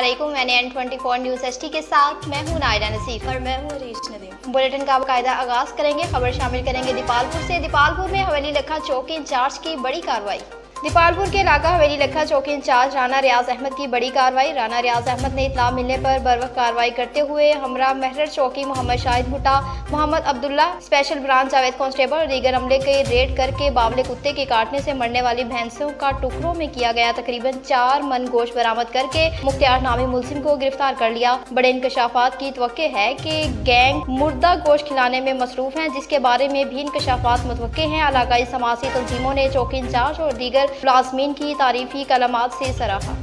अस्सलामुअलैकुम। मैंने N24 news HT के साथ मैं हूं नायरा नसीफ और मैं हूं अरीश नदीम। बुलेटिन का बाकायदा आगाज करेंगे। खबर शामिल करेंगे दीपालपुर से। दीपालपुर में हवेली लखा चौकी इंचार्ज की बड़ी कार्रवाई। दीपालपुर के इलाका हवेली लखा चौकी इंचार्ज राना रियाज अहमद की बड़ी कार्रवाई। राना रियाज अहमद ने इत्तला मिलने पर बरवक्त कार्रवाई करते हुए हमरा महरर चौकी Mohammad Shahid Bhutta, Mohammad Abdullah, special branch Javed constable और दीगर अमले के रेड करके बावले कुत्ते के काटने से मरने वाली भैंसों का टुकड़ों में किया गया तकरीबन 4 मन गोश्त बरामद करके मुख्तियार नामी मुलजिम को गिरफ्तार कर लिया। बड़े इंकशाफात की तवक्के है कि गैंग मुर्दा गोश्त खिलाने में मसरूफ है, जिसके बारे में भी इंकशाफात मुतवक्के हैं। इलाकाई समाजी तंजीमों ने चौकी इंचार्ज और दीगर मुलाजमीन की तारीफी कलमात से सराहा।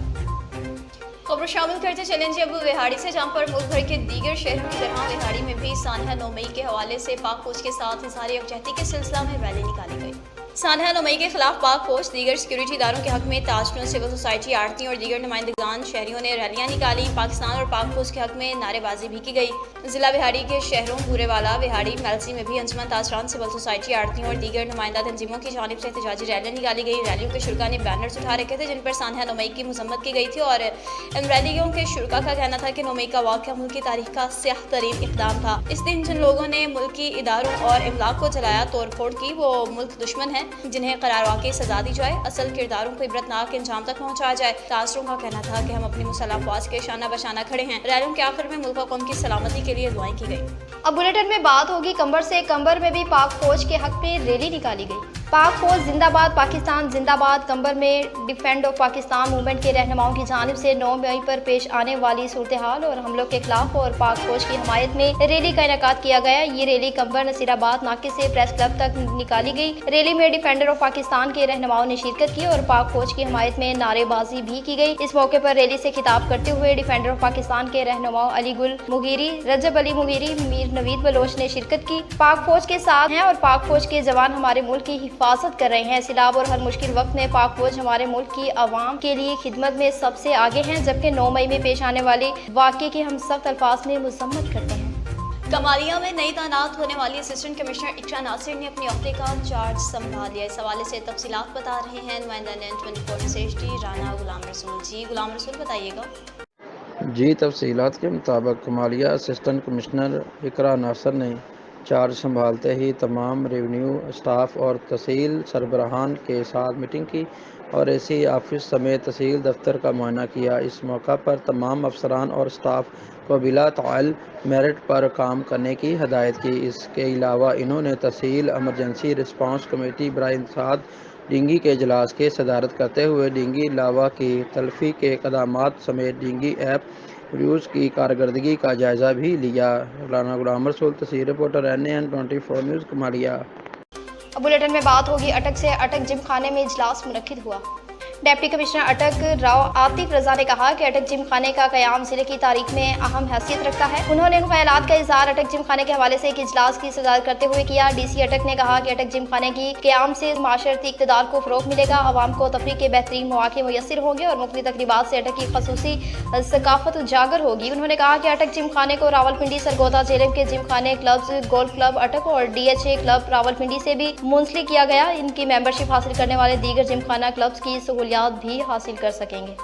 खबर शामिल करते चलेंगे अब विहाड़ी से, जहां पर मुल्क भर के दीगर शहरों की तरह विहाड़ी में भी सानहा 9 मई के हवाले से पाक फौज के साथ इज़हार यकजहती के सिलसिला में रैली निकाली गई। सानहा 9 मई के खिलाफ पाक फौज दीगर सिक्योरिटी इदारों के हक में ताजनुन सिविल सोसाइटी आड़ती और दीगर नुमाइंदगान शहरियों ने रैलियां निकाली। पाकिस्तान और पाक फौज के हक में नारेबाजी भी की गई। जिला विहाड़ी के शहरों बूरेवाला, विहाड़ी, मेलसी में भी अंजुमन ताजरान सिविल सोसाइटी आड़ती और दीगर नुमाइंदा तंजीमों की जानिब से एहतजाजी रैलियां निकाली गई। रैलियों के शुरा ने बैनर्स उठा रखे थे जिन पर सानहा 9 मई की मजम्मत की गई थी और इन रैलियों के शुरा का कहना था कि 9 मई का वाक़या मुल्क की तारीख का स्याह तरीन इक़दाम था। इस दिन जिन लोगों ने मुल्की इदारों और इमलाक को जलाया, तोड़ फोड़ की, वो मुल्क दुश्मन है जिन्हें करार वाकई सजा दी जाए, असल किरदारों को इबरतनाक अंजाम तक पहुँचाया जाए। तासरों का कहना था कि हम अपनी मुसल्लह अफवाज के शाना बशाना खड़े हैं। रैलियों के आखिर में मुल्क और कौम की सलामती के लिए दुआएं की गई। अब बुलेटिन में बात होगी कंबर से। कंबर में भी पाक फौज के हक में रैली निकाली गई। पाक फौज जिंदाबाद, पाकिस्तान जिंदाबाद। कंबर में डिफेंड ऑफ पाकिस्तान मूवमेंट के रहनुमाओं की जानिब से 9 मई पर पेश आने वाली सूरत हाल और हमलों के खिलाफ और पाक फौज की हमायत में रैली का इनेकाद किया गया। ये रैली कंबर नसीराबाद नाके से प्रेस क्लब तक निकाली गई। रैली में डिफेंडर ऑफ पाकिस्तान के रहनुमाओं ने शिरकत की और पाक फौज की हमायत में नारेबाजी भी की गई। इस मौके पर रैली से खिताब करते हुए डिफेंडर ऑफ पाकिस्तान के रहनुमाओं अली गुल मुगीरी, रजब अली मुगीरी, मीर नवीद बलोच ने शिरकत की। पाक फौज के साथ हैं और पाक फौज के जवान हमारे मुल्क की हिफाजत कर रहे हैं। सिलाब और हर मुश्किल वक्त में पाक फौज हमारे मुल्क की आवाम के लिए खिदमत में सबसे आगे हैं, जबकि 9 मई में पेश आने वाले वाक़े की हम सख्त अल्फाज में मजम्मत करते हैं। कमालिया में नई तैनात होने वाली असिस्टेंट कमिश्नर इकरा नासिर ने अपने अहदे का चार्ज संभाल लिया। इस हवाले से तफसीलात बता रहे हैं नुमाइंदा N24 news HT Rana Ghulam Rasool. जी गुलाम रसूल, बताइएगा। जी, तफसीलात के मुताबिक कमालिया असिस्टेंट कमिश्नर इकरा नासिर ने चार्ज संभालते ही तमाम रेवेन्यू स्टाफ और तहसील सरबराहान के साथ मीटिंग की और एसी ऑफिस समेत तहसील दफ्तर का मुआयना किया। इस मौका पर तमाम अफसरान और स्टाफ को बिला ताल मेरिट पर काम करने की हदायत की। इसके अलावा इन्होंने तहसील एमरजेंसी रिस्पांस कमेटी बराए इंसदाद डींगी के इजलास के सदारत करते हुए डींगी लावा की तलफी के कदामात समेत डींगी ऐप यूज़ की कारकर्दगी का जायज़ा भी लिया। राना गुलाम रसूल, तस्वीर reporter N24 news Kamalia. Bulletin में बात होगी अटक से। अटक जिम खाने में इजलास मुनक्किद हुआ। डिप्टी कमिश्नर अटक राव आतिफ रजा ने कहा कि अटक जिम खाने का क़याम ज़िले की तारीख में अहम हैसियत रखता है। उन्होंने इन ख्यालात का इज़हार अटक जिम खाने के हवाले से एक इजलास की सदारत करते हुए किया। DC अटक ने कहा कि अटक जिम खाने की क़याम से माशरती इक़्तिदार को फ़रोग़ मिलेगा, आवाम को तफरीह के बेहतरीन मौक़े मुयस्सर होंगे और मुख्तलिफ़ तक़रीबात से अटक की ख़ुसूसी सकाफ़त उजागर होगी। उन्होंने कहा कि अटक जिम खाने को रावलपिंडी, सरगोदा, जेलम के जिम खाने क्लब्स, गोल्फ क्लब अटक और DHA क्लब रावलपिंडी से भी मुंसलिक किया गया। इनकी मेंबरशिप हासिल करने वाले दीगर जिम खाना क्लब्स की सहूलियात भी हासिल कर सकेंगे।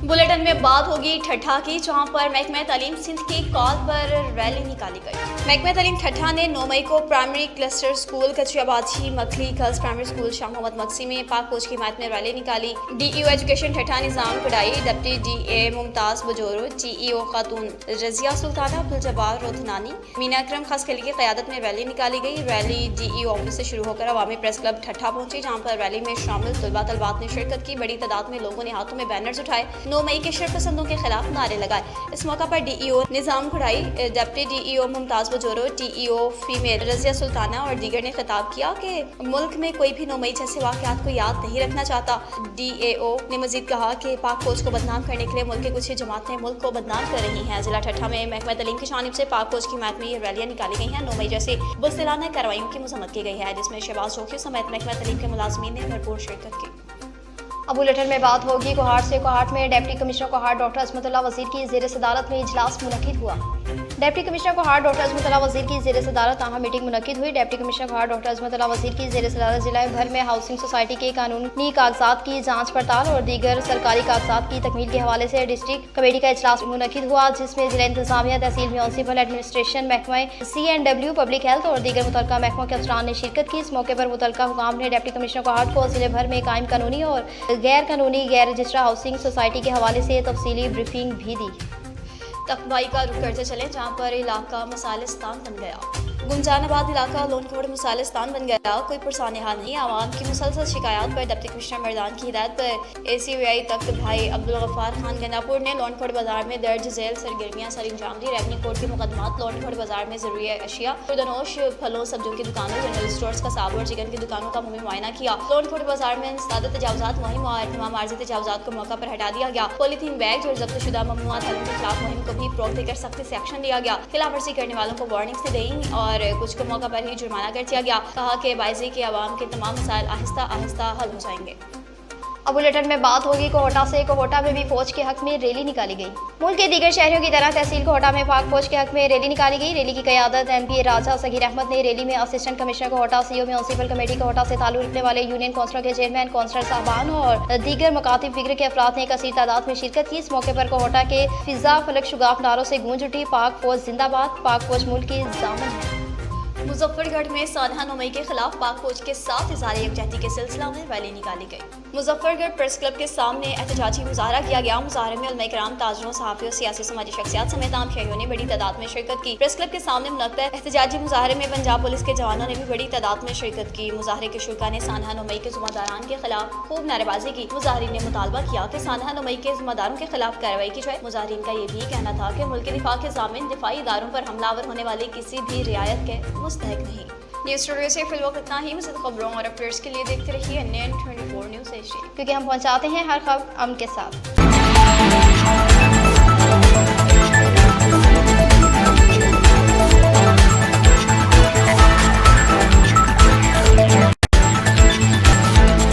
बुलेटिन में बात होगी ठट्ठा की, जहां पर महकमा तालीम सिंध की कॉल पर रैली निकाली गई। महकमा तालीम ठट्ठा ने 9 मई को primary cluster school Kachriyabadi Makhli girls primary school Shah Mohammad Maksi में पाक फौज की हिमायत में रैली निकाली। DEO एजुकेशन ठट्ठा निज़ाम कड़ाई, डिप्टी DA मुमताज़ बजोरो, GEO खातून रजिया सुल्ताना, अब्दुल जब्बार रोधनानी, मीना अकरम खास खली की क़यादत में रैली निकाली गई। रैली DEO ऑफिस से शुरू होकर अवामी प्रेस क्लब ठट्ठा पहुंची, जहाँ पर रैली में शामिल तलबा तलबात ने शिरकत की। बड़ी तादाद में लोगों ने हाथों में बैनर्स उठाए, 9 मई के शरपसंदों के खिलाफ नारे लगाए। इस मौका पर DEO निज़ाम घुड़ाई, deputy DEO Mumtaz Bajoro, DEO female Razia Sultana और दीगर ने खिताब किया कि मुल्क में कोई भी 9 मई जैसे वाक़यात को याद नहीं रखना चाहता। DAO ने मजीद कहा कि पाक फौज को बदनाम करने के लिए मुल्क की कुछ जमातें मुल्क को बदनाम कर रही हैं। जिला ठट्ठा में महकमा तालीम की जानिब से पाक फौज की हिमायत में ये रैलियाँ निकाली गई हैं। 9 मई जैसे बुज़दिलाना कार्रवाइयों की मजम्मत की गई है, जिसमें शहबाज जोखी समेत महकमा तालीम के मुलाजमीन ने भरपूर शिरकत की। अब बुलेटिन में बात होगी कोहाट से। कोहाट में डिप्टी कमिश्नर कोहाट डॉक्टर असमतुल्लाह वजीर की ज़ेर सदारत में इजलास मुनक्किद हुआ। डिप्टी कमिश्नर कोहाट डॉक्टर अजमत अल्लाह वजीर की ज़ेर सदारत ताहम मीटिंग मुनक्किद हुई। डिप्टी कमिश्नर कोहाट डॉक्टर अजमत अल्लाह वजीर की ज़ेर सदारत जिला भर में हाउसिंग सोसाइटी के कानूनी कागजात की जांच पड़ताल और दीगर सरकारी कागजात की तकमील के हवाले से डिस्ट्रिक्ट कमेटी का इजलास मुनक्किद हुआ, जिसमें जिला इंतजामिया, तहसील, म्यूनसिपल एडमिनिस्ट्रेशन, महकमा CNW, पब्लिक हेल्थ और दीगर मुतल्लिका महकमों के अफसरान ने शिरकत की। इस मौके पर मुतल्लिका हुकाम ने डिप्टी कमिश्नर कोहाट को जिले भर में कायम कानूनी और गैर कानूनी गैर रजिस्ट्रा हाउसिंग सोसाइटी के हवाले से तफसीली ब्रीफिंग भी दी। तकबाई का रुख करते चले, जहाँ पर इलाका मसालिस्तान बन गया। गुंजानाबाद इलाका लोनखोड़ मसालिस्तान बन गया। कोई पुरसान हाल नहीं। आवाम की मुसलसल शिकायत पर डिप्टी कमिश्नर मर्दान की हिदायत पर ACVI तख्त भाई अब्दुल गफ्फार खान गन्नापुर ने लोनखोड़ बाजार में दर्ज झेल सरगर्मियाँ सर अंजाम दी। रेवन्यू कोर्ट के मुकदमात लोनखोड़ बाजार में जरूरी अशिया, खुर्दनोश, फलों, सब्जियों की दुकानों, जनरल स्टोर्स का साबु और चिकन की दुकानों का मुहिम मुआयना किया। लोनखोड़ बाजार में इंसदाद तजावुजात मुहिम और तमाम आर्जी तजावुजात को मौका पर हटा दिया गया। पॉलीथीन बैग और जब्तशुदा ममनुआ थैलों के खिलाफ मुहिम को भी फ़रोग़ देकर सख्ती से एक्शन लिया गया। खिलाफ वर्जी करने वालों को वार्निंग्स दी गई और कुछ को मौका पर ही जुर्माना कर दिया गया। कहा कि बाइज़ी के अवाम के तमाम मसाइल आहिस्ता आहिस्ता हल हो जाएंगे। अब बुलेटिन में बात होगी कोहोटा से। कोहोटा में भी फौज के हक में रैली निकाली गई। मुल्क के दीगर शहरों की तरह तहसील कोहोटा में पाक फौज के हक में रैली निकाली गई। रैली की क़यादत MPA राजा सगीर अहमद ने। रैली में assistant commissioner Kohota, CO municipal committee Kohota से ताल्लुक़ रखने वाले यूनियन काउंसिल के चेयरमैन, काउंसलर साहबान और दीगर मकातिब फिक्र के अफराद ने कसीर तादाद में शिरकत की। इस मौके पर कोहोटा के फिजा फलक शुगाफ नारों से गूंज उठी। पाक फौज जिंदाबाद, पाक फौज मुल्क की जामन है। मुजफ्फरगढ़ में सानहा नुमई के खिलाफ पाक फौज के साथ इज़हार यकजहती के सिलसिला में रैली निकाली गई। मुजफ्फरगढ़ प्रेस क्लब के सामने एहतजाजी मुजाहरा किया गया। मुजाहरे में उलमा इकराम, ताजरों, सहाफ़ियों, सियासी समाजी शख्सियात समेत आम शहरियों ने बड़ी तादाद में शिरकत की। प्रेस क्लब के सामने मुनक्किद एहतजाजी मुजाहरे में पंजाब पुलिस के जवानों ने भी बड़ी तादाद में शिरकत की। मुजाहरे के शुरा ने सानहा नुमई के ज़िम्मेदारान के खिलाफ खूब नारेबाजी की। मुजाहरीन ने मुतालबा किया कि सानहा नुमई के ज़िम्मेदारों के खिलाफ कार्रवाई की जाए। मुजाहरीन का ये भी कहना था कि मुल्क के दिफा के ज़ामिन दिफाई इदारों पर हमलावर होने वाले किसी भी रियायत के मुस्तहक नहीं। न्यूज़ स्टूडियो से फिल वक्त इतना ही। मज़ीद खबरों और अपडेट्स के लिए देखते रहिए NN24 न्यूज़ एशिया, क्योंकि हम पहुंचाते हैं हर खबर अमन के साथ।